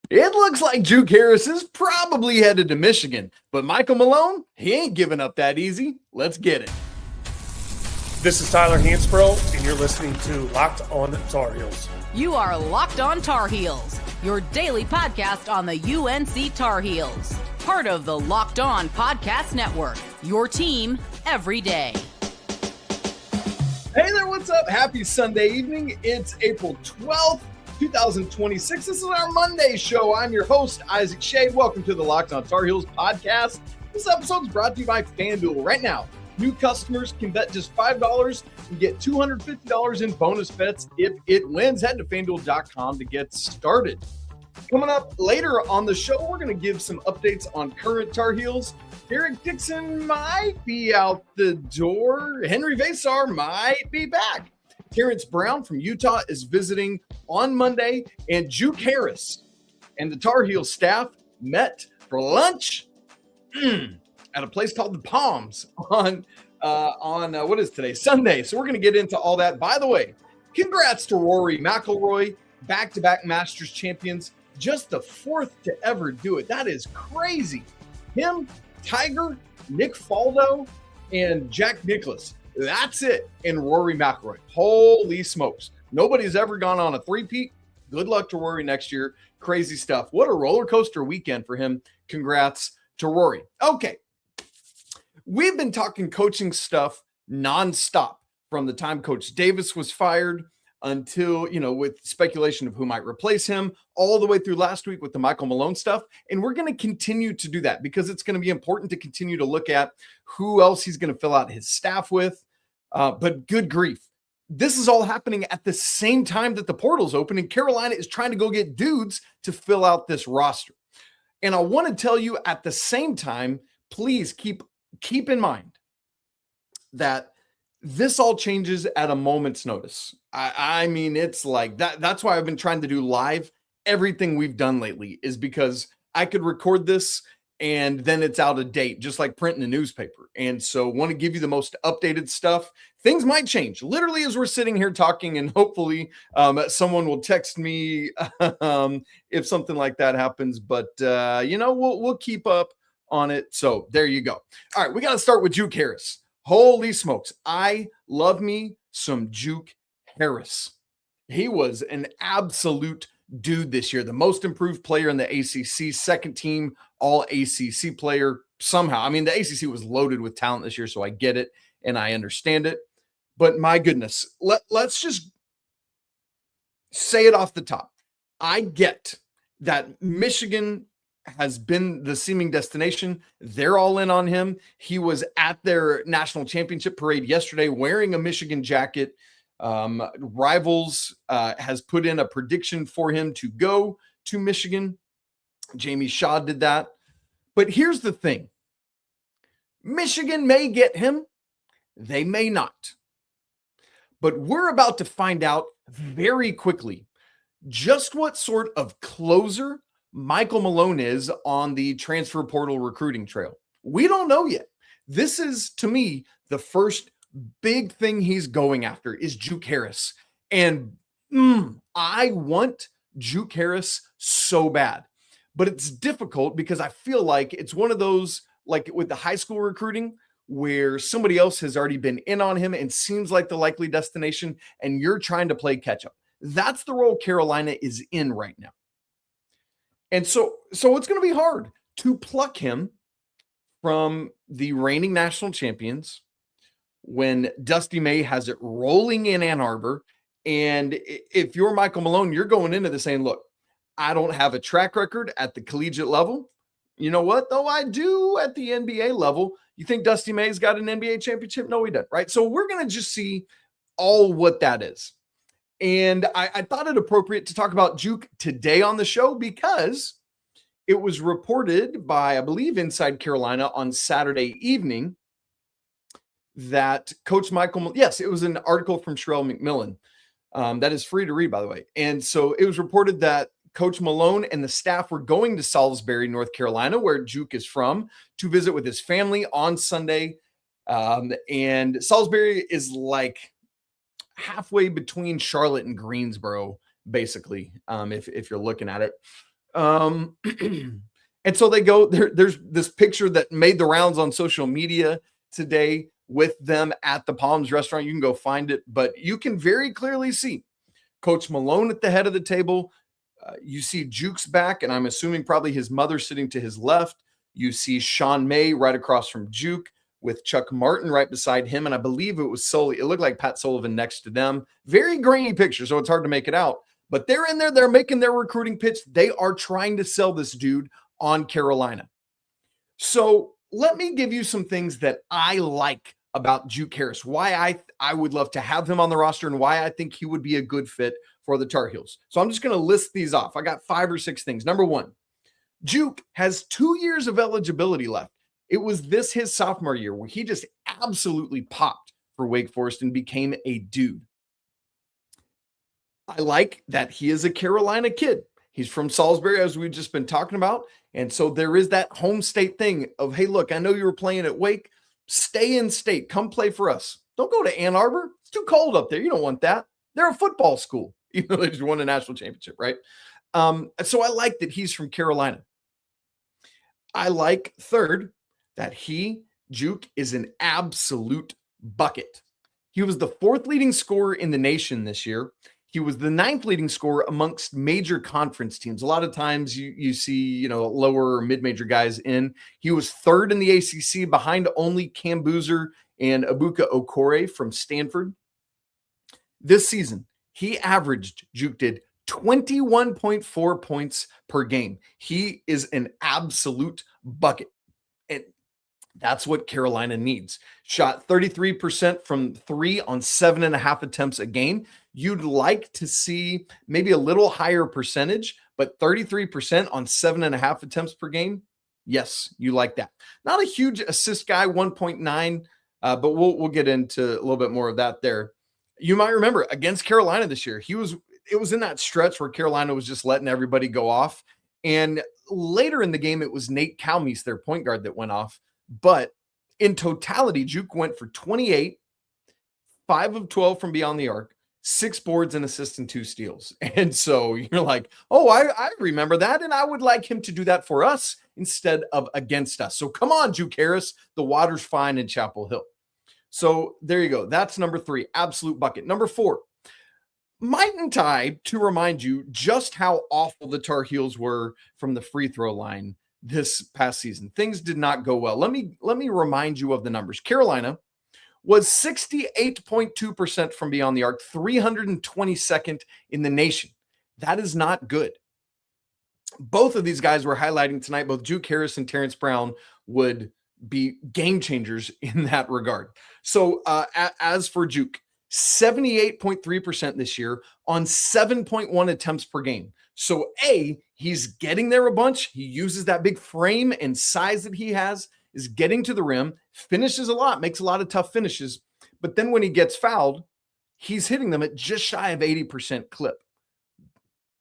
It looks like Juke Harris is probably headed to Michigan, but Michael Malone, he ain't giving up that easy. Let's get it. This is Tyler Hansbrough, and you're listening to Locked On Tar Heels. You are Locked On Tar Heels, your daily podcast on the UNC Tar Heels. Part of the Locked On Podcast Network, your team every day. Hey there, what's up? Happy Sunday evening. It's April 12th, 2026. This is our Monday show. I'm your host, Isaac Shade. Welcome to the Locked On Tar Heels podcast. This episode is brought to you by FanDuel. Right now, new customers can bet just $5 and get $250 in bonus bets if it wins. Head to FanDuel.com to get started. Coming up later on the show, we're going to give some updates on current Tar Heels. Derek Dixon might be out the door. Henry Vasar might be back. Terrence Brown from Utah is visiting on Monday. And Juke Harris and the Tar Heels staff met for lunch at a place called the Palms on what is today? Sunday. So we're going to get into all that. By the way, congrats to Rory McIlroy, back-to-back Masters champions. Just the fourth to ever do it. That is crazy. Him, Tiger, Nick Faldo, and Jack Nicklaus. That's it. And Rory McIlroy. Holy smokes. Nobody's ever gone on a three-peat. Good luck to Rory next year. Crazy stuff. What a roller coaster weekend for him. Congrats to Rory. Okay. We've been talking coaching stuff nonstop from the time Coach Davis was fired until, with speculation of who might replace him, all the way through last week with the Michael Malone stuff. And we're going to continue to do that because it's going to be important to continue to look at who else he's going to fill out his staff with. But good grief. This is all happening at the same time that the portal's open and Carolina is trying to go get dudes to fill out this roster. And I want to tell you at the same time, please keep in mind that this all changes at a moment's notice. I mean, it's like that. That's why I've been trying to do live everything we've done lately is because I could record this and then it's out of date, just like printing a newspaper. And so want to give you the most updated stuff. Things might change literally as we're sitting here talking, and hopefully someone will text me if something like that happens. But, we'll keep up on it. So there you go. All right, we got to start with Juke Harris. Holy smokes. I love me some Juke Harris. He was an absolute dude this year. The most improved player in the ACC, second team all ACC player somehow. I mean, the ACC was loaded with talent this year, so I get it and I understand it. But my goodness, let's just say it off the top. I get that Michigan has been the seeming destination. They're all in on him. He was at their national championship parade yesterday wearing a Michigan jacket. Rivals has put in a prediction for him to go to Michigan. Jamie Shaw did that. But here's the thing. Michigan may get him. They may not. But we're about to find out very quickly just what sort of closer Michael Malone is on the transfer portal recruiting trail. We don't know yet. This is, to me, the first big thing he's going after is Juke Harris. And I want Juke Harris so bad. But it's difficult because I feel like it's one of those, like with the high school recruiting, where somebody else has already been in on him and seems like the likely destination, and you're trying to play catch up. That's the role Carolina is in right now. And so it's going to be hard to pluck him from the reigning national champions when Dusty May has it rolling in Ann Arbor. And if you're Michael Malone, you're going into this saying, look, I don't have a track record at the collegiate level. You know what, though? I do at the NBA level. You think Dusty May's got an NBA championship? No, he doesn't, right? So we're going to just see all what that is. And I thought it appropriate to talk about Juke today on the show because it was reported by, I believe, Inside Carolina on Saturday evening that Coach Michael, yes, it was an article from Sherelle McMillan that is free to read, by the way. And so it was reported that Coach Malone and the staff were going to Salisbury, North Carolina, where Juke is from, to visit with his family on Sunday. And Salisbury is like halfway between Charlotte and Greensboro, basically, if you're looking at it. And so they go there's this picture that made the rounds on social media today with them at the Palms restaurant. You can go find it, but you can very clearly see Coach Malone at the head of the table. You see Juke's back, and I'm assuming probably his mother sitting to his left. You see Sean May right across from Juke with Chuck Martin right beside him. And I believe it looked like Pat Sullivan next to them. Very grainy picture, so it's hard to make it out. But they're in there. They're making their recruiting pitch. They are trying to sell this dude on Carolina. So let me give you some things that I like about Juke Harris, why I would love to have him on the roster and why I think he would be a good fit for the Tar Heels. So I'm just going to list these off. I got 5 or 6 things. Number 1, Juke has 2 years of eligibility left. It was his sophomore year where he just absolutely popped for Wake Forest and became a dude. I like that he is a Carolina kid. He's from Salisbury, as we've just been talking about. And so there is that home state thing of, hey, look, I know you were playing at Wake. Stay in state. Come play for us. Don't go to Ann Arbor. It's too cold up there. You don't want that. They're a football school, even though they just won a national championship, right? So I like that he's from Carolina. I like, third, that Juke, is an absolute bucket. He was the 4th leading scorer in the nation this year. He was the 9th leading scorer amongst major conference teams. A lot of times you see, lower or mid-major guys in. He was 3rd in the ACC behind only Cam Boozer and Abuka Okore from Stanford. This season, Juke did 21.4 points per game. He is an absolute bucket. And that's what Carolina needs. Shot 33% from 3 on 7.5 attempts a game. You'd like to see maybe a little higher percentage, but 33% on 7.5 attempts per game. Yes, you like that. Not a huge assist guy, 1.9, but we'll get into a little bit more of that there. You might remember against Carolina this year, it was in that stretch where Carolina was just letting everybody go off. And later in the game, it was Nate Calmes, their point guard, that went off. But in totality, Juke went for 28, 5 of 12 from beyond the arc, 6 boards, and assists, and 2 steals. And so you're like, oh, I remember that, and I would like him to do that for us instead of against us. So come on, Juke Harris. The water's fine in Chapel Hill. So there you go. That's number 3, absolute bucket. Number 4, mightn't I to remind you just how awful the Tar Heels were from the free throw line this past season. Things did not go well. Let me remind you of the numbers. Carolina was 68.2% from beyond the arc, 322nd in the nation. That is not good. Both of these guys were highlighting tonight, both Juke Harris and Terrence Brown would be game changers in that regard. So as for Juke, 78.3% this year on 7.1 attempts per game. So he's getting there a bunch. He uses that big frame and size that he has, is getting to the rim, finishes a lot, makes a lot of tough finishes. But then when he gets fouled, he's hitting them at just shy of 80% clip.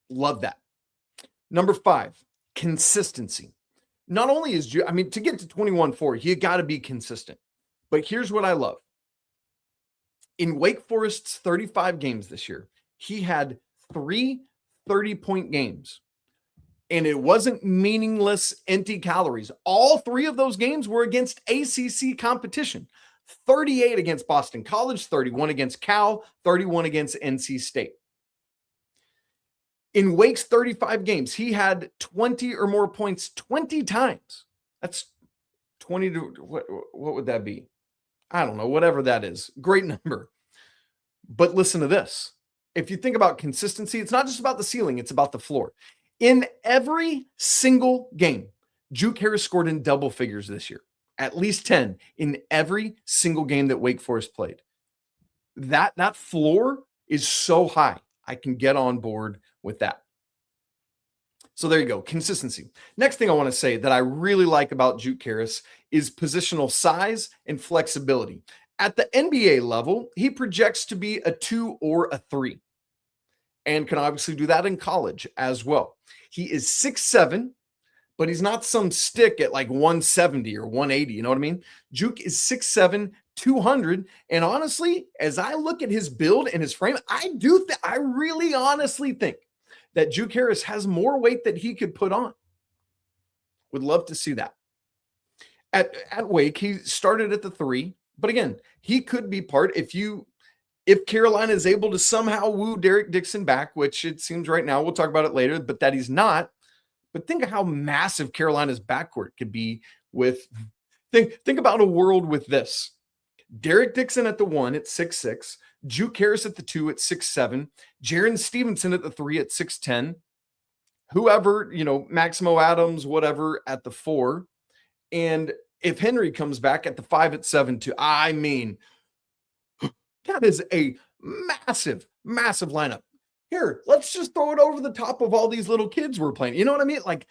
Love that. Number 5, consistency. Not only is to get to 21-4, you got to be consistent. But here's what I love. In Wake Forest's 35 games this year, he had 3 30-point games. And it wasn't meaningless, empty calories. All 3 of those games were against ACC competition. 38 against Boston College, 31 against Cal, 31 against NC State. In Wake's 35 games, he had 20 or more points 20 times. That's 20 to, what would that be? I don't know, whatever that is. Great number. But listen to this. If you think about consistency, it's not just about the ceiling, it's about the floor. In every single game, Juke Harris scored in double figures this year. At least 10 in every single game that Wake Forest played. That floor is so high. I can get on board with that. So there you go, consistency. Next thing I want to say that I really like about Juke Harris is positional size and flexibility. At the NBA level, he projects to be a 2 or a 3 and can obviously do that in college as well. He is 6'7", but he's not some stick at like 170 or 180. You know what I mean? Juke is 6'7", 200. And honestly, as I look at his build and his frame, I really honestly think that Juke Harris has more weight that he could put on. Would love to see that. At Wake, he started at the 3, but again, he could be part if Carolina is able to somehow woo Derek Dixon back, which it seems right now, we'll talk about it later, but that he's not. But think of how massive Carolina's backcourt could be with, think about a world with this. Derek Dixon at the 1 at 6'6", Juke Harris at the 2 at 6'7", Jaron Stevenson at the 3 at 6'10", whoever, Maximo Adams, whatever, at the 4. And if Henry comes back at the 5 at 7'2", I mean, that is a massive, massive lineup. Here, let's just throw it over the top of all these little kids we're playing. You know what I mean? Like,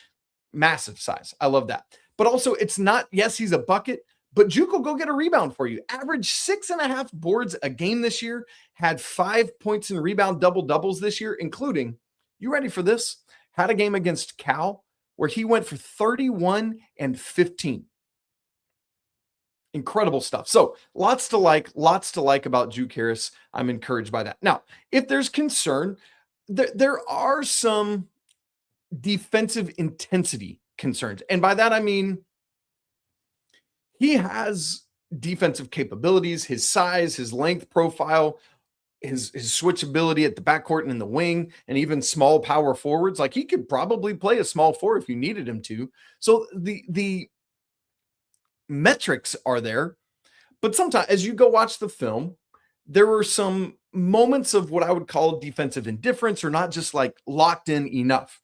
massive size. I love that. But also, it's not, yes, he's a bucket, but Juke will go get a rebound for you. Averaged 6.5 boards a game this year. Had 5 points in rebound double-doubles this year, including, you ready for this? Had a game against Cal where he went for 31 and 15. Incredible stuff. So lots to like about Juke Harris. I'm encouraged by that. Now, if there's concern, there are some defensive intensity concerns. And by that, I mean, he has defensive capabilities, his size, his length profile, his switchability at the backcourt and in the wing, and even small power forwards. Like, he could probably play a small 4 if you needed him to. So the metrics are there, but sometimes as you go watch the film, there were some moments of what I would call defensive indifference, or not just like locked in enough.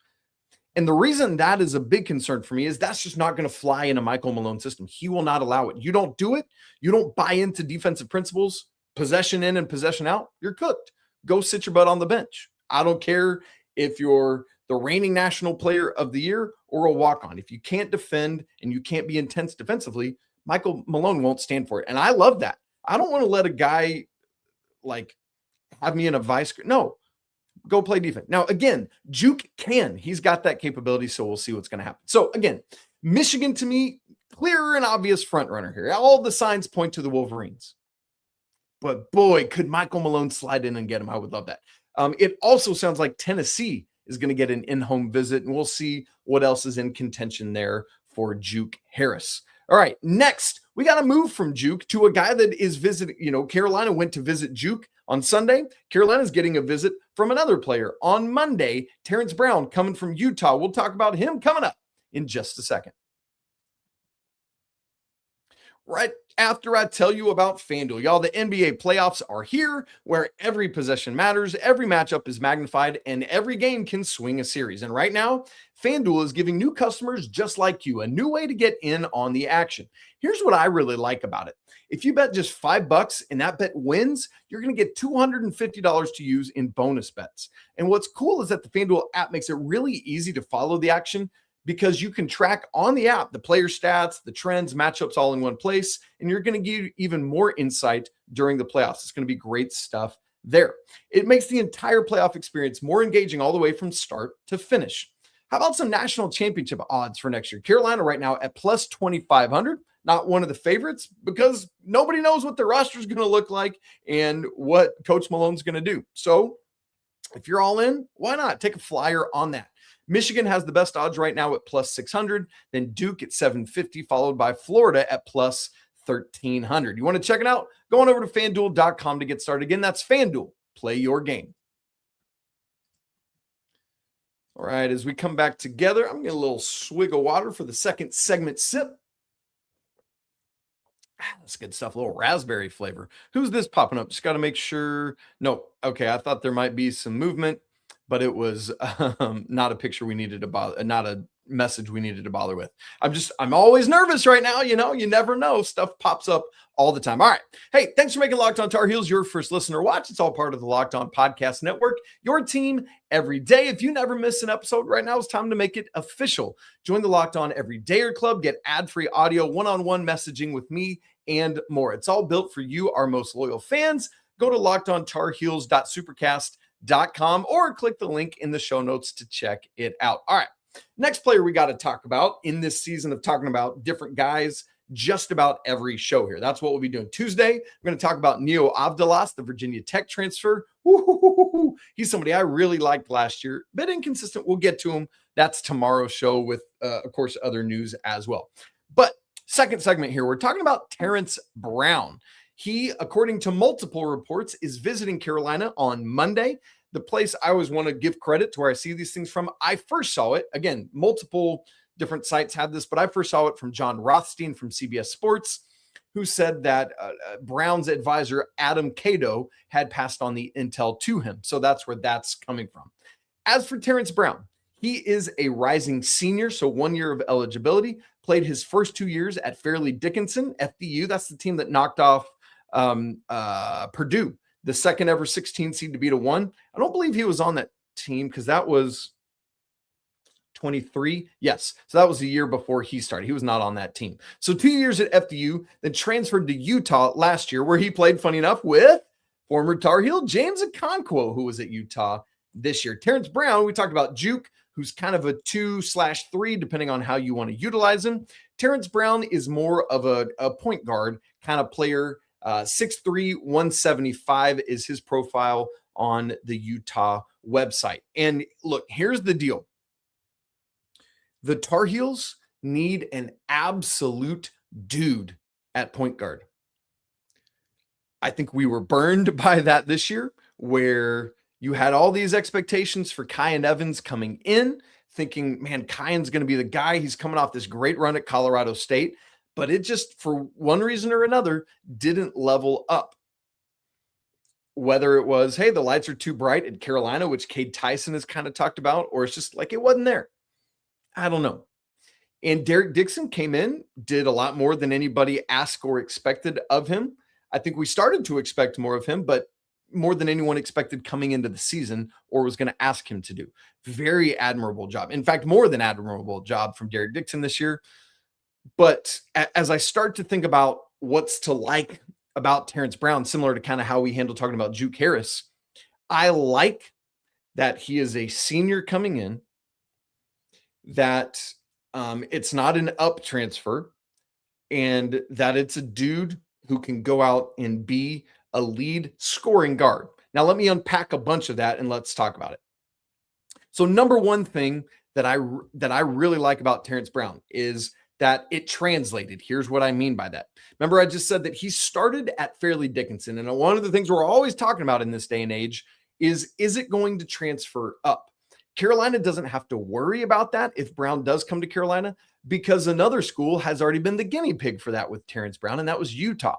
And the reason that is a big concern for me is that's just not going to fly in a Michael Malone system. He will not allow it. You don't do it. You don't buy into defensive principles, possession in and possession out. You're cooked. Go sit your butt on the bench. I don't care if you're the reigning national player of the year or a walk-on. If you can't defend and you can't be intense defensively, Michael Malone won't stand for it. And I love that. I don't want to let a guy like have me in a vice. No, go play defense. Now, again, Juke can. He's got that capability, so we'll see what's going to happen. So, again, Michigan, to me, clear and obvious front runner here. All the signs point to the Wolverines. But, boy, could Michael Malone slide in and get him. I would love that. It also sounds like Tennessee is going to get an in-home visit, and we'll see what else is in contention there for Juke Harris. All right, next, we got to move from Juke to a guy that is visiting. Carolina went to visit Juke on Sunday. Carolina's getting a visit from another player on Monday, Terrence Brown, coming from Utah. We'll talk about him coming up in just a second. Right after I tell you about FanDuel, y'all, the NBA playoffs are here, where every possession matters, every matchup is magnified, and every game can swing a series. And right now, FanDuel is giving new customers just like you a new way to get in on the action. Here's what I really like about it. If you bet just $5 and that bet wins, you're going to get $250 to use in bonus bets. And what's cool is that the FanDuel app makes it really easy to follow the action, because you can track on the app the player stats, the trends, matchups all in one place, and you're going to give even more insight during the playoffs. It's going to be great stuff there. It makes the entire playoff experience more engaging all the way from start to finish. How about some national championship odds for next year? Carolina right now at plus 2,500. Not one of the favorites, because nobody knows what the roster is going to look like and what Coach Malone's going to do. So if you're all in, why not take a flyer on that? Michigan has the best odds right now at plus 600, then Duke at 750, followed by Florida at plus 1,300. You want to check it out? Go on over to FanDuel.com to get started. Again, that's FanDuel. Play your game. All right, as we come back together, I'm going to get a little swig of water for the second segment sip. That's good stuff. A little raspberry flavor. Who's this popping up? Just got to make sure. No. Okay, I thought there might be some movement, but it was not a picture we needed to bother, not a message we needed to bother with. I'm always nervous right now. You never know. Stuff pops up all the time. All right. Hey, thanks for making Locked On Tar Heels your first listener watch. It's all part of the Locked On Podcast Network, your team every day. If you never miss an episode, right now it's time to make it official. Join the Locked On Everydayer Club, get ad-free audio, one-on-one messaging with me, and more. It's all built for you, our most loyal fans. Go to lockedontarheels.supercast.com or click the link in the show notes to check it out. All right. Next player we got to talk about in this season of talking about different guys, just about every show here. That's what we'll be doing. Tuesday, we're going to talk about Neo Avdalas, the Virginia Tech transfer. Woo-hoo-hoo-hoo-hoo. He's somebody I really liked last year. Bit inconsistent. We'll get to him. That's tomorrow's show with, of course, other news as well. But second segment here, we're talking about Terrence Brown. He, according to multiple reports, is visiting Carolina on Monday. The place I always want to give credit to where I see these things from, I first saw it. Again, multiple different sites had this, but I first saw it from John Rothstein from CBS Sports, who said that Brown's advisor, Adam Cato, had passed on the intel to him. So that's where that's coming from. As for Terrence Brown, he is a rising senior, so 1 year of eligibility, played his first 2 years at Fairleigh Dickinson, FDU. That's the team that knocked off Purdue, the second ever 16 seed to beat a 1. I don't believe he was on that team because that was 23. Yes. So that was the year before he started. He was not on that team. So 2 years at FDU, then transferred to Utah last year, where he played, funny enough, with former Tar Heel James Okonkwo, who was at Utah this year. Terrence Brown, we talked about Juke, who's kind of a 2/3, depending on how you want to utilize him. Terrence Brown is more of a point guard kind of player. 6'3", 175 is his profile on the Utah website. And look, here's the deal. The Tar Heels need an absolute dude at point guard. I think we were burned by that this year, where you had all these expectations for Kyan Evans coming in, thinking, man, Kyan's going to be the guy. He's coming off this great run at Colorado State, but it just, for one reason or another, didn't level up. Whether it was, hey, the lights are too bright at Carolina, which Cade Tyson has kind of talked about, or it's just like it wasn't there. I don't know. And Derek Dixon came in, did a lot more than anybody asked or expected of him. I think we started to expect more of him, but more than anyone expected coming into the season or was going to ask him to do. Very admirable job. In fact, more than admirable job from Derek Dixon this year. But as I start to think about what's to like about Terrence Brown, similar to kind of how we handle talking about Juke Harris, I like that he is a senior coming in, that it's not an up transfer, and that it's a dude who can go out and be a lead scoring guard. Now, let me unpack a bunch of that and let's talk about it. So number one thing that I really like about Terrence Brown is that it translated. Here's what I mean by that. Remember, I just said that he started at Fairleigh Dickinson. And one of the things we're always talking about in this day and age is it going to transfer up? Carolina doesn't have to worry about that if Brown does come to Carolina, because another school has already been the guinea pig for that with Terrence Brown, and that was Utah.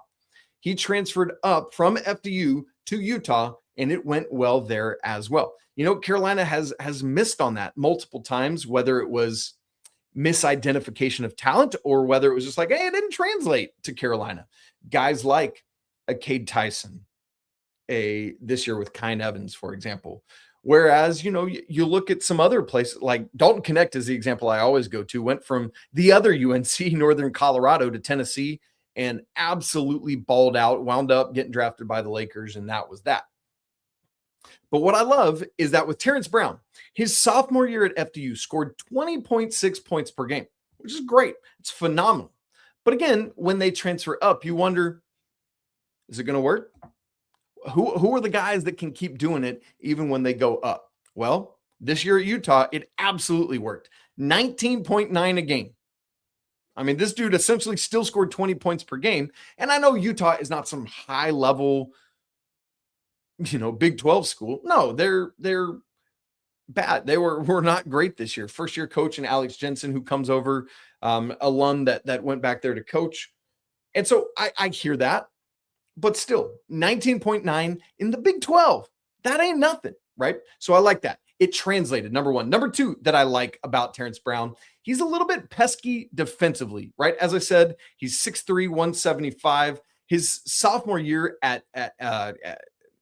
He transferred up from FDU to Utah, and it went well there as well. You know, Carolina has missed on that multiple times, whether it was misidentification of talent or whether it was just like, hey, it didn't translate to Carolina. Guys like a Cade Tyson, this year with Kyan Evans, for example. Whereas, you know, you look at some other places, like Dalton Connect is the example I always go to, went from the other UNC, Northern Colorado, to Tennessee, and absolutely balled out, wound up getting drafted by the Lakers, and that was that. But what I love is that with Terrence Brown, his sophomore year at FDU scored 20.6 points per game, which is great. It's phenomenal. But again, when they transfer up, you wonder, is it going to work? Who are the guys that can keep doing it even when they go up? Well, this year at Utah, it absolutely worked. 19.9 a game. I mean, this dude essentially still scored 20 points per game. And I know Utah is not some high level, you know, Big 12 school. No, they're bad. They were not great this year. First year coach and Alex Jensen, who comes over, alum that went back there to coach. And so I hear that, but still 19.9 in the Big 12. That ain't nothing, right? So I like that. It translated, number one. Number two that I like about Terrence Brown, he's a little bit pesky defensively, right? As I said, he's 6'3", 175. His sophomore year at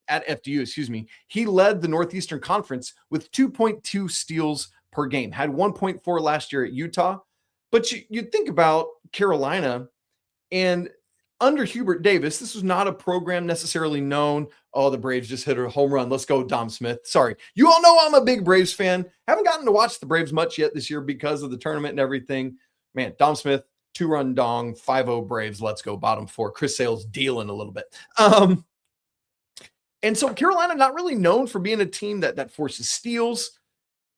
FDU, he led the Northeastern Conference with 2.2 steals per game, had 1.4 last year at Utah. But you think about Carolina, and under Hubert Davis, this was not a program necessarily known, oh, the Braves just hit a home run, let's go Dom Smith. Sorry. You all know I'm a big Braves fan. Haven't gotten to watch the Braves much yet this year because of the tournament and everything. Man, Dom Smith, 2-run dong, 5-0 Braves. Let's go bottom 4. Chris Sale's dealing a little bit. And so Carolina not really known for being a team that forces steals.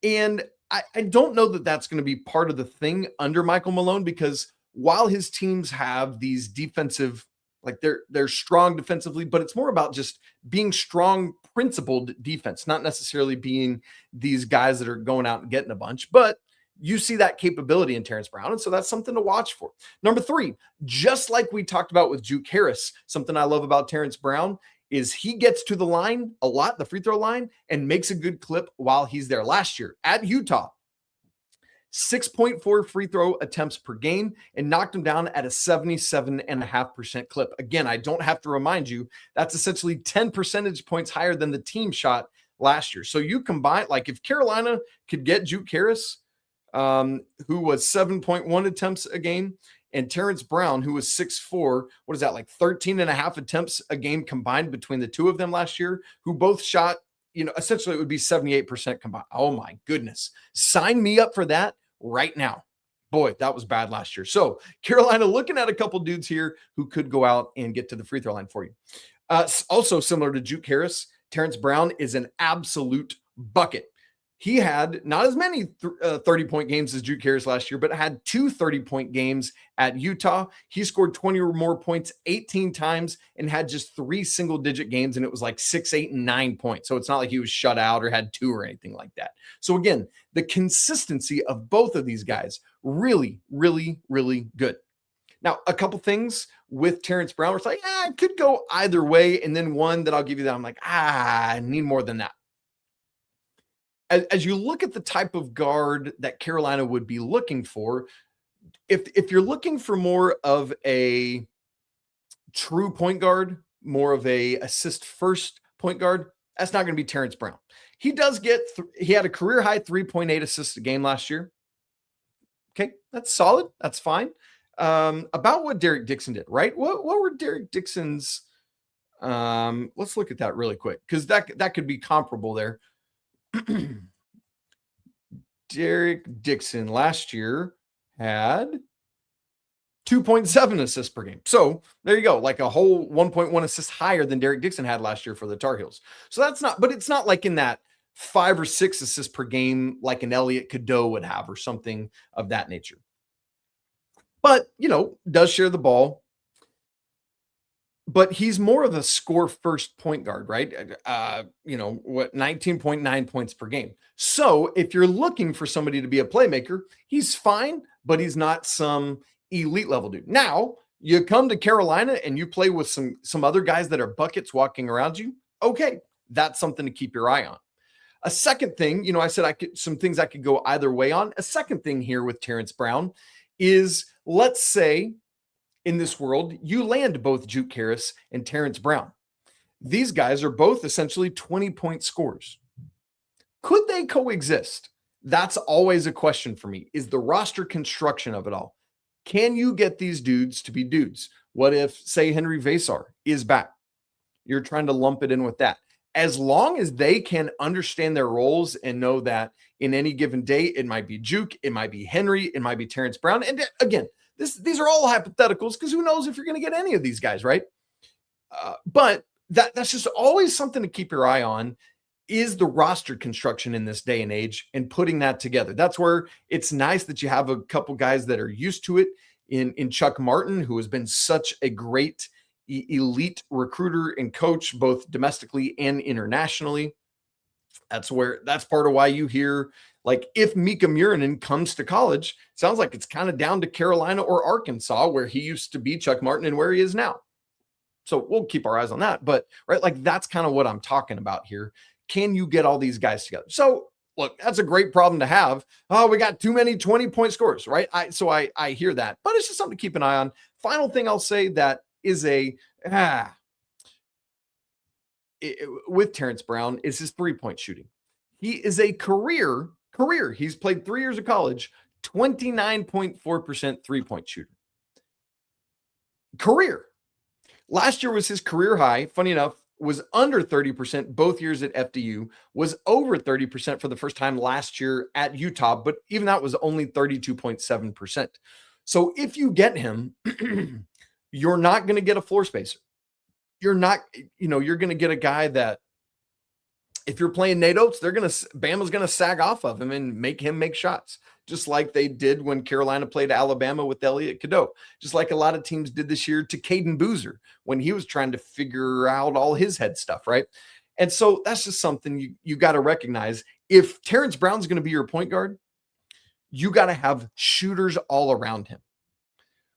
And I don't know that that's going to be part of the thing under Michael Malone, because while his teams have these defensive, like they're strong defensively, but it's more about just being strong, principled defense, not necessarily being these guys that are going out and getting a bunch. But you see that capability in Terrence Brown, and so that's something to watch for. Number 3, just like we talked about with Juke Harris, something I love about Terrence Brown is he gets to the line a lot, the free throw line, and makes a good clip while he's there. Last year at Utah, 6.4 free throw attempts per game, and knocked him down at a 77.5% clip. Again, I don't have to remind you, that's essentially 10 percentage points higher than the team shot last year. So you combine, like if Carolina could get Juke Harris, who was 7.1 attempts a game, and Terrence Brown, who was 6'4", what is that, like 13.5 attempts a game combined between the two of them last year, who both shot, essentially it would be 78% combined. Oh my goodness. Sign me up for that right now. Boy, that was bad last year. So Carolina looking at a couple dudes here who could go out and get to the free throw line for you. Also similar to Juke Harris, Terrence Brown is an absolute bucket. He had not as many 30-point games as Juke Harris last year, but had 2 30-point games at Utah. He scored 20 or more points 18 times and had just 3 single-digit games, and it was like 6, 8, and 9 points. So it's not like he was shut out or had 2 or anything like that. So again, the consistency of both of these guys, really, really, really good. Now, a couple things with Terrence Brown, it's like, it could go either way. And then one that I'll give you that I'm like, I need more than that. As you look at the type of guard that Carolina would be looking for, if you're looking for more of a true point guard, more of a assist first point guard, that's not going to be Terrence Brown. He does get, he had a career high 3.8 assists a game last year. Okay, that's solid. That's fine. About what Derek Dixon did, right? What were Derek Dixon's, let's look at that really quick, because that could be comparable there. Derek Dixon last year had 2.7 assists per game. So there you go, like a whole 1.1 assists higher than Derek Dixon had last year for the Tar Heels. So that's not, but it's not like in that 5 or 6 assists per game like an Elliot Cadeau would have or something of that nature. But, does share the ball. But he's more of a score first point guard, right? 19.9 points per game. So if you're looking for somebody to be a playmaker, he's fine, but he's not some elite level dude. Now, you come to Carolina and you play with some other guys that are buckets walking around you. Okay, that's something to keep your eye on. A second thing, I said some things I could go either way on. A second thing here with Terrence Brown is, let's say, in this world, you land both Juke Harris and Terrence Brown. These guys are both essentially 20-point scorers. Could they coexist? That's always a question for me, is the roster construction of it all. Can you get these dudes to be dudes? What if, say, Henry Vasar is back? You're trying to lump it in with that. As long as they can understand their roles and know that in any given day, it might be Juke, it might be Henry, it might be Terrence Brown. And again, these are all hypotheticals, because who knows if you're going to get any of these guys, right? But that's just always something to keep your eye on, is the roster construction in this day and age and putting that together. That's where it's nice that you have a couple guys that are used to it in Chuck Martin, who has been such a great elite recruiter and coach, both domestically and internationally. That's part of why you hear, like, if Mika Murinen comes to college, sounds like it's kind of down to Carolina or Arkansas, where he used to be Chuck Martin and where he is now. So we'll keep our eyes on that. But right, like, that's kind of what I'm talking about here. Can you get all these guys together? So look, that's a great problem to have. Oh, we got too many 20-point scorers, right? I hear that, but it's just something to keep an eye on. Final thing I'll say that is with Terrence Brown is his 3-point shooting. He is a career. He's played 3 years of college, 29.4% 3-point shooter. Career. Last year was his career high. Funny enough, was under 30% both years at FDU, was over 30% for the first time last year at Utah, but even that was only 32.7%. So if you get him, you're not going to get a floor spacer. You're not, you're going to get a guy that if you're playing Nate Oates, Bama's going to sag off of him and make him make shots, just like they did when Carolina played Alabama with Elliott Cadeau, just like a lot of teams did this year to Caden Boozer when he was trying to figure out all his head stuff, right? And so that's just something you got to recognize. If Terrence Brown's going to be your point guard, you got to have shooters all around him,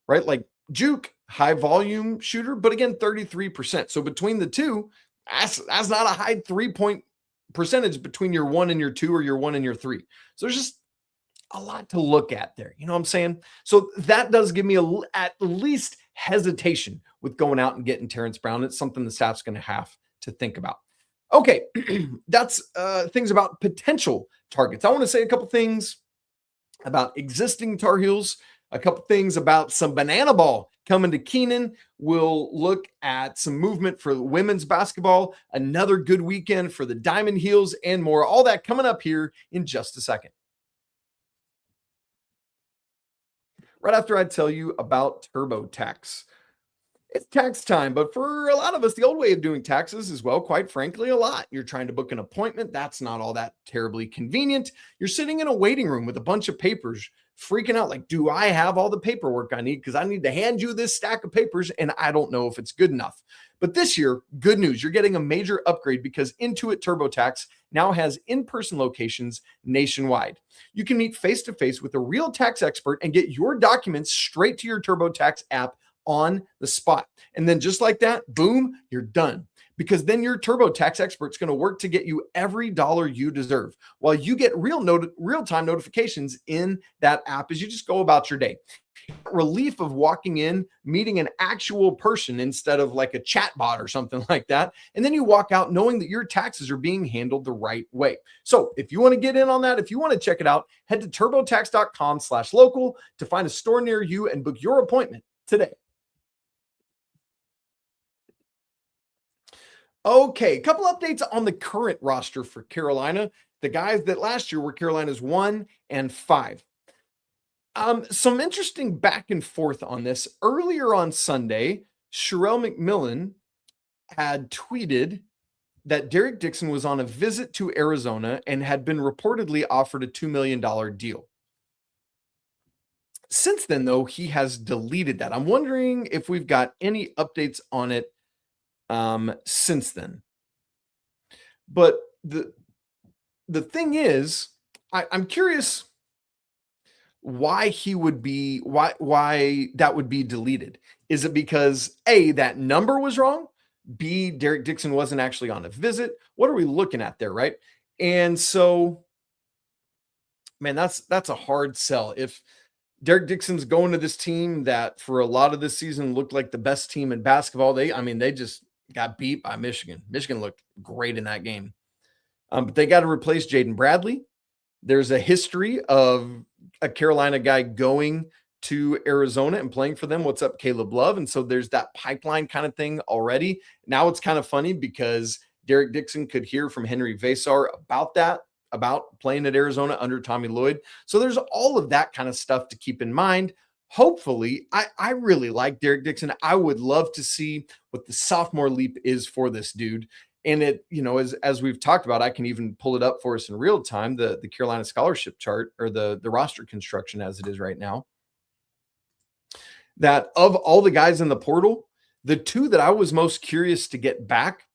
right? Like Juke, high volume shooter, but again, 33%. So between the two, that's not a high 3-point percentage between your 1 and your 2 or your 1 and your 3. So there's just a lot to look at there. You know what I'm saying? So that does give me at least hesitation with going out and getting Terrence Brown. It's something the staff's going to have to think about. Okay, that's things about potential targets. I want to say a couple things about existing Tar Heels, a couple things about some banana ball coming to Keenan. We'll look at some movement for women's basketball, another good weekend for the Diamond Heels, and more. All that coming up here in just a second. Right after I tell you about TurboTax. It's tax time, but for a lot of us, the old way of doing taxes is, well, quite frankly, a lot. You're trying to book an appointment. That's not all that terribly convenient. You're sitting in a waiting room with a bunch of papers, freaking out like, do I have all the paperwork I need? Because I need to hand you this stack of papers, and I don't know if it's good enough. But this year, good news, you're getting a major upgrade because Intuit TurboTax now has in-person locations nationwide. You can meet face-to-face with a real tax expert and get your documents straight to your TurboTax app on the spot. And then just like that, boom, you're done. Because then your TurboTax expert's going to work to get you every dollar you deserve while you get real-time notifications in that app as you just go about your day. Relief of walking in, meeting an actual person instead of like a chat bot or something like that. And then you walk out knowing that your taxes are being handled the right way. So if you want to get in on that, if you want to check it out, head to turbotax.com/local to find a store near you and book your appointment today. Okay, a couple updates on the current roster for Carolina. The guys that last year were Carolina's 1 and 5. Some interesting back and forth on this. Earlier on Sunday, Sherelle McMillan had tweeted that Derek Dixon was on a visit to Arizona and had been reportedly offered a $2 million deal. Since then, though, he has deleted that. I'm wondering if we've got any updates on it since then. But the thing is, I'm curious why that would be deleted. Is it because A, that number was wrong? B, Derek Dixon wasn't actually on a visit? What are we looking at there, right? And so, man, that's a hard sell. If Derek Dixon's going to this team that for a lot of this season looked like the best team in basketball, they just got beat by Michigan. Michigan looked great in that game. But they got to replace Jaden Bradley. There's a history of a Carolina guy going to Arizona and playing for them. What's up, Caleb Love? And so there's that pipeline kind of thing already. Now it's kind of funny because Derek Dixon could hear from Henry Vasar about playing at Arizona under Tommy Lloyd. So there's all of that kind of stuff to keep in mind. Hopefully, I really like Derek Dixon. I would love to see what the sophomore leap is for this dude. And it, as we've talked about, I can even pull it up for us in real time, the Carolina scholarship chart or the roster construction as it is right now. That of all the guys in the portal, the two that I was most curious to get back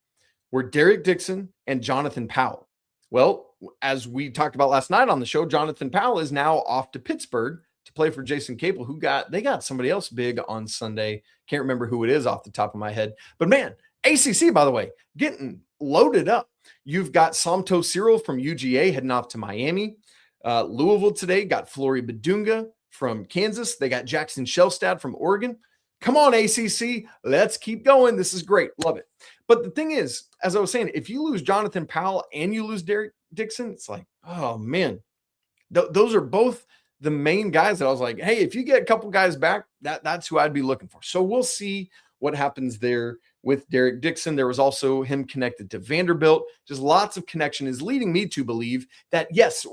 were Derek Dixon and Jonathan Powell. Well, as we talked about last night on the show, Jonathan Powell is now off to Pittsburgh to play for Jason Capel, they got somebody else big on Sunday. Can't remember who it is off the top of my head. But man, ACC, by the way, getting loaded up. You've got Somto Cyril from UGA heading off to Miami. Louisville today got Flory Badunga from Kansas. They got Jackson Shellstad from Oregon. Come on, ACC. Let's keep going. This is great. Love it. But the thing is, as I was saying, if you lose Jonathan Powell and you lose Derek Dixon, it's like, oh, man. Those are both the main guys that I was like, hey, if you get a couple guys back, that's who I'd be looking for. So we'll see what happens there with Derek Dixon. There was also him connected to Vanderbilt. Just lots of connection is leading me to believe that, yes,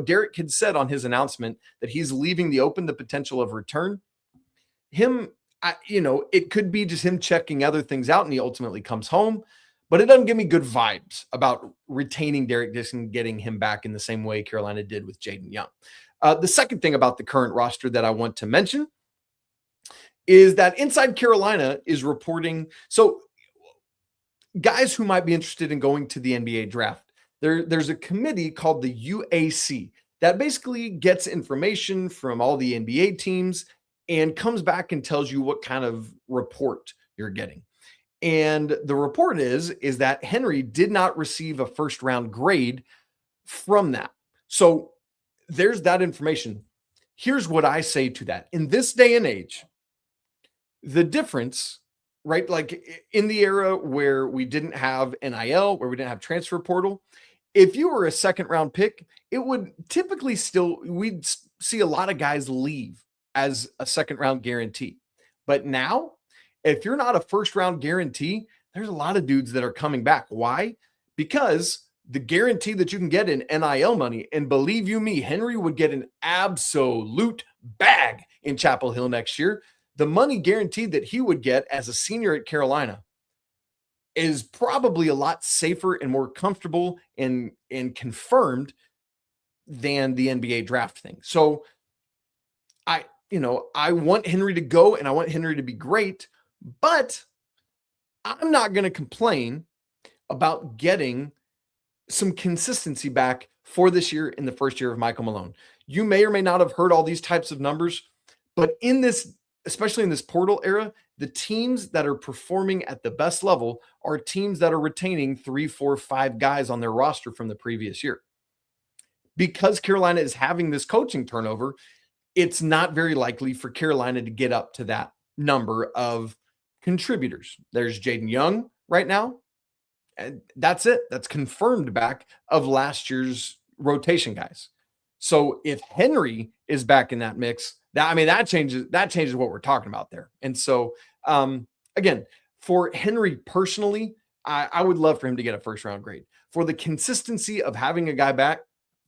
Derek had said on his announcement that he's leaving the potential of return. It could be just him checking other things out and he ultimately comes home. But it doesn't give me good vibes about retaining Derek Dixon, getting him back in the same way Carolina did with Jaden Young. The second thing about the current roster that I want to mention is that Inside Carolina is reporting. So guys who might be interested in going to the NBA draft, there's a committee called the UAC that basically gets information from all the NBA teams and comes back and tells you what kind of report you're getting. And the report is that Henry did not receive a first round grade from that. So there's that information. Here's what I say to that. In this day and age, the difference, right? Like in the era where we didn't have NIL, where we didn't have transfer portal, if you were a second round pick, it would typically we'd see a lot of guys leave as a second round guarantee. But now, if you're not a first round guarantee, there's a lot of dudes that are coming back. Why? Because the guarantee that you can get in NIL money, and believe you me, Henry would get an absolute bag in Chapel Hill next year. The money guaranteed that he would get as a senior at Carolina is probably a lot safer and more comfortable and confirmed than the NBA draft thing. So I want Henry to go and I want Henry to be great, but I'm not going to complain about getting some consistency back for this year in the first year of Michael Malone. You may or may not have heard all these types of numbers, but in this, especially in this portal era, the teams that are performing at the best level are teams that are retaining 3, 4, 5 guys on their roster from the previous year. Because Carolina is having this coaching turnover, it's not very likely for Carolina to get up to that number of contributors. There's Jaden Young right now, and that's it. That's confirmed back of last year's rotation guys. So if Henry is back in that mix, that changes what we're talking about there. And so again, for Henry personally, I would love for him to get a first round grade. For the consistency of having a guy back,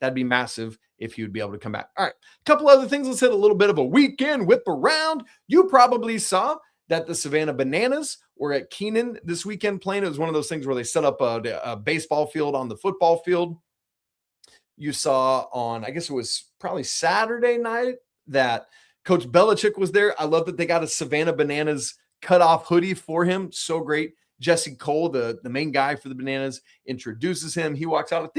that'd be massive if he would be able to come back. All right, a couple other things. Let's hit a little bit of a weekend whip around. You probably saw that the Savannah Bananas were at Keenan this weekend playing. It was one of those things where they set up a baseball field on the football field. You saw on, I guess it was probably Saturday night, that Coach Belichick was there. I love that they got a Savannah Bananas cutoff hoodie for him. So great. Jesse Cole, the main guy for the Bananas, introduces him. He walks out.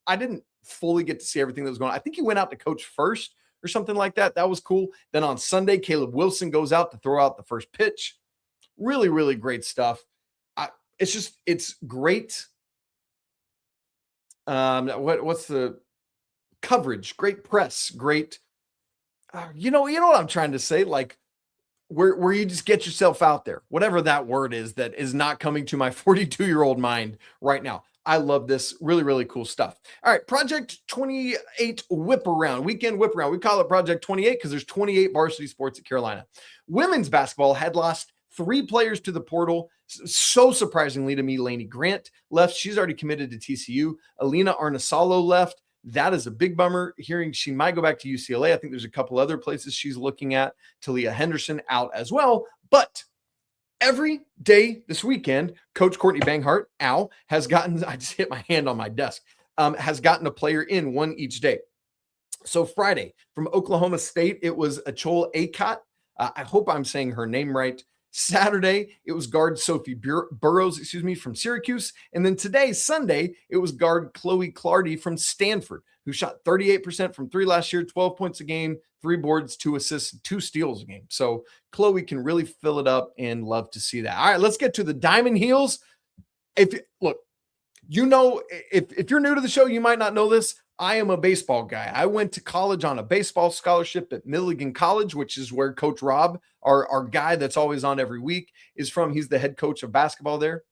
I didn't fully get to see everything that was going on. I think he went out to coach first or something like that. That was cool. Then on Sunday, Caleb Wilson goes out to throw out the first pitch. Really, really great stuff. It's great. What's the coverage? Great press. Great. You know what I'm trying to say? Like where you just get yourself out there, whatever that word is that is not coming to my 42-year-old mind right now. I love this. Really, really cool stuff. All right. Project 28 whip around, weekend whip around. We call it Project 28 because there's 28 varsity sports at Carolina. Women's basketball had lost 3 players to the portal. So surprisingly to me, Lainey Grant left. She's already committed to TCU. Alina Arnasalo left. That is a big bummer. Hearing she might go back to UCLA. I think there's a couple other places she's looking at. Talia Henderson out as well. But every day this weekend, Coach Courtney Banghart, Al, has gotten, I just hit my hand on my desk, has gotten a player in one each day. So Friday, from Oklahoma State, it was Achol Akot. I hope I'm saying her name right. Saturday, it was guard Sophie Burrows, from Syracuse. And then today, Sunday, it was guard Chloe Clardy from Stanford, who shot 38% from 3 last year, 12 points a game, 3 boards, 2 assists, 2 steals a game. So Chloe can really fill it up and love to see that. All right, let's get to the Diamond Heels. If you're new to the show, you might not know this. I am a baseball guy. I went to college on a baseball scholarship at Milligan College, which is where Coach Rob, our guy that's always on every week, is from. He's the head coach of basketball there.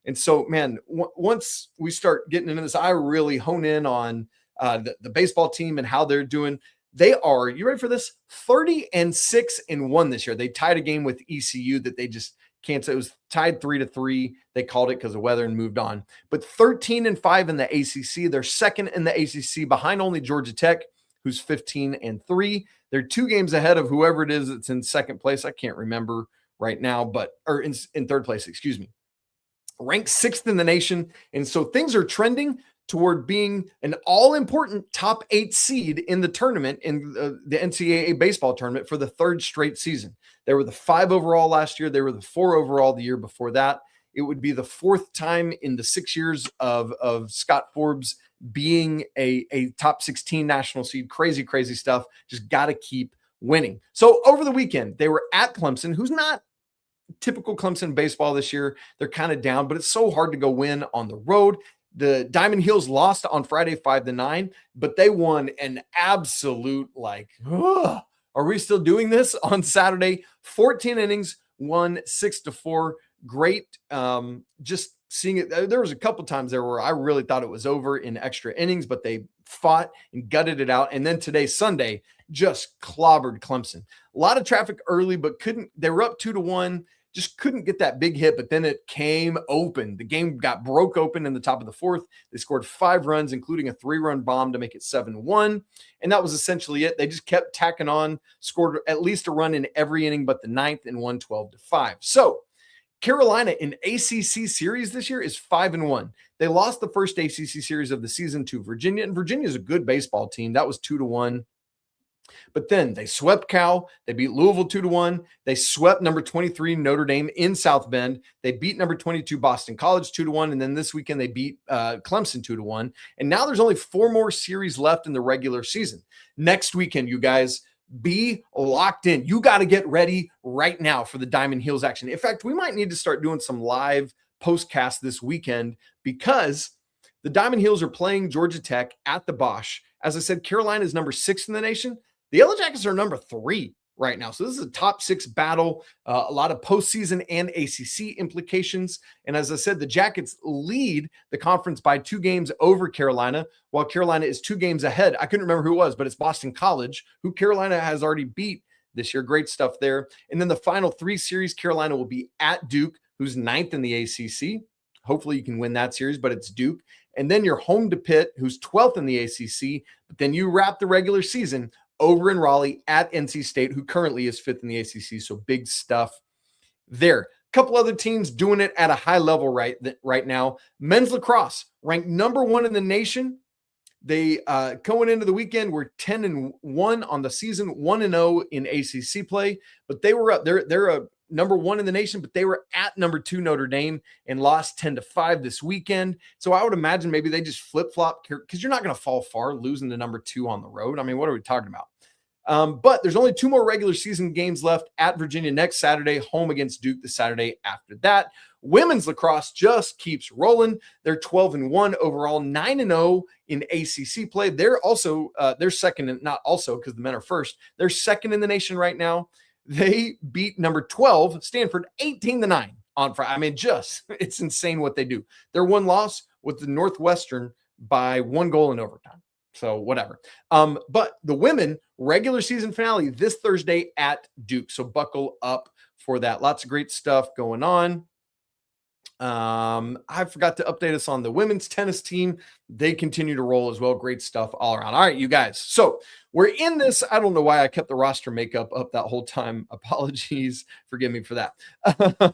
And so, man, once we start getting into this, I really hone in on the baseball team and how they're doing. They are, you ready for this? 30-6-1 this year. They tied a game with ECU that they just Can't say. It was tied 3-3. They called it because of weather and moved on. But 13-5 in the ACC. They're second in the ACC behind only Georgia Tech, who's 15-3. They're 2 games ahead of whoever it is that's in second place. I can't remember right now, or in third place, excuse me. Ranked 6th in the nation. And so things are trending toward being an all-important top 8 seed in the tournament, in the NCAA baseball tournament, for the 3rd straight season. They were the 5 overall last year. They were the 4 overall the year before that. It would be the 4th time in the 6 years of Scott Forbes being a top 16 national seed. Crazy, crazy stuff. Just got to keep winning. So over the weekend, they were at Clemson, who's not typical Clemson baseball this year. They're kind of down, but it's so hard to go win on the road. The Diamond Heels lost on Friday 5-9, but they won an absolute are we still doing this on Saturday? 14 innings, won 6-4. Great. Just seeing it. There was a couple times there where I really thought it was over in extra innings, but they fought and gutted it out. And then today, Sunday, just clobbered Clemson. A lot of traffic early, but they were up 2-1. Just couldn't get that big hit, but then it came open. The game broke open in the top of the 4th. They scored 5 runs, including a 3-run bomb to make it 7-1. And that was essentially it. They just kept tacking on, scored at least a run in every inning but the 9th, and won 12-5. So Carolina in ACC series this year is 5-1. They lost the first ACC series of the season to Virginia, and Virginia is a good baseball team. That was 2-1. But then they swept Cal. They beat Louisville 2-1. They swept number 23 Notre Dame in South Bend. They beat number 22 Boston College 2-1. And then this weekend they beat Clemson 2-1. And now there's only 4 more series left in the regular season. Next weekend, you guys, be locked in. You got to get ready right now for the Diamond Heels action. In fact, we might need to start doing some live postcasts this weekend, because the Diamond Heels are playing Georgia Tech at the Bosch. As I said, Carolina is number 6 in the nation. The Yellow Jackets are number 3 right now. So this is a top 6 battle, a lot of postseason and ACC implications. And as I said, the Jackets lead the conference by 2 games over Carolina, while Carolina is 2 games ahead. I couldn't remember who it was, but it's Boston College, who Carolina has already beat this year. Great stuff there. And then the final 3 series, Carolina will be at Duke, who's 9th in the ACC. Hopefully you can win that series, but it's Duke. And then you're home to Pitt, who's 12th in the ACC. But then you wrap the regular season over in Raleigh at NC State, who currently is 5th in the ACC. So big stuff there. A couple other teams doing it at a high level right now. Men's lacrosse ranked number 1 in the nation. They going into the weekend were 10-1 on the season, 1-0 in ACC play. But they were up. They're a number 1 in the nation, but they were at number 2 Notre Dame and lost 10-5 this weekend. So I would imagine maybe they just flip-flop, because you're not going to fall far losing to number 2 on the road. I mean, what are we talking about? But there's only 2 more regular season games left. At Virginia next Saturday, home against Duke the Saturday after that. Women's lacrosse just keeps rolling. They're 12-1 overall, 9-0 in ACC play. They're also they're second, and not also because the men are first. They're second in the nation right now. They beat number 12 Stanford 18-9 on Friday. I mean, it's insane what they do. Their one loss was the Northwestern by 1 goal in overtime. So whatever. But the women regular season finale this Thursday at Duke. So buckle up for that. Lots of great stuff going on. I forgot to update us on the women's tennis team. They continue to roll as well. Great stuff all around. All right, you guys. So we're in this. I don't know why I kept the roster makeup up that whole time. Apologies. Forgive me for that.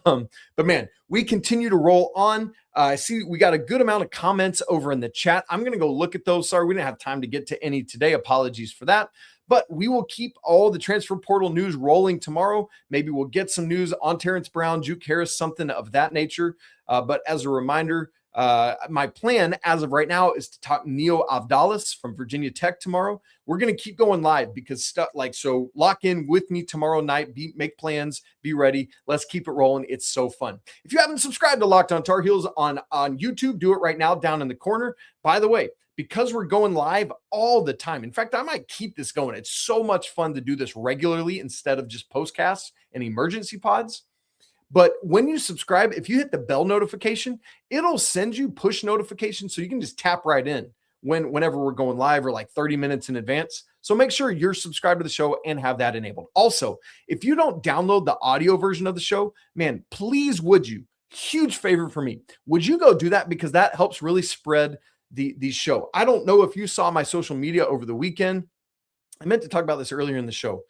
But man, we continue to roll on. I see we got a good amount of comments over in the chat. I'm going to go look at those. Sorry, we didn't have time to get to any today. Apologies for that. But we will keep all the transfer portal news rolling tomorrow. Maybe we'll get some news on Terrence Brown, Juke Harris, something of that nature. But as a reminder, my plan as of right now is to talk Neo Avdalas from Virginia Tech tomorrow. We're going to keep going live because stuff so lock in with me tomorrow night, make plans, be ready. Let's keep it rolling. It's so fun. If you haven't subscribed to Locked On Tar Heels on YouTube, do it right now down in the corner. By the way, because we're going live all the time. In fact, I might keep this going. It's so much fun to do this regularly instead of just postcasts and emergency pods. But when you subscribe, if you hit the bell notification, it'll send you push notifications so you can just tap right in whenever we're going live or like 30 minutes in advance. So make sure you're subscribed to the show and have that enabled. Also, if you don't download the audio version of the show, man, please would you, huge favor for me, would you go do that? Because that helps really spread the show. I don't know if you saw my social media over the weekend. I meant to talk about this earlier in the show.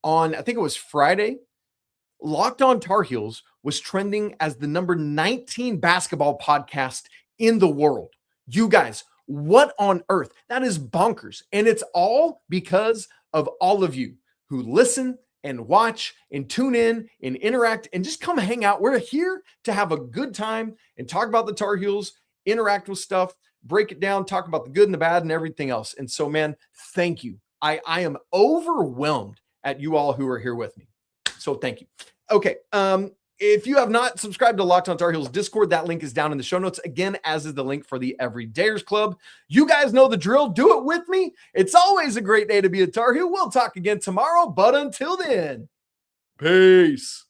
On, I think it was Friday, Locked On Tar Heels was trending as the number 19 basketball podcast in the world. You guys, what on earth? That is bonkers. And it's all because of all of you who listen and watch and tune in and interact and just come hang out. We're here to have a good time and talk about the Tar Heels, interact with stuff, break it down, talk about the good and the bad and everything else. And so, man, thank you. I am overwhelmed at you all who are here with me. So thank you. Okay. If you have not subscribed to Locked On Tar Heels Discord, that link is down in the show notes. Again, as is the link for the Everydayers Club. You guys know the drill. Do it with me. It's always a great day to be a Tar Heel. We'll talk again tomorrow, but until then, peace.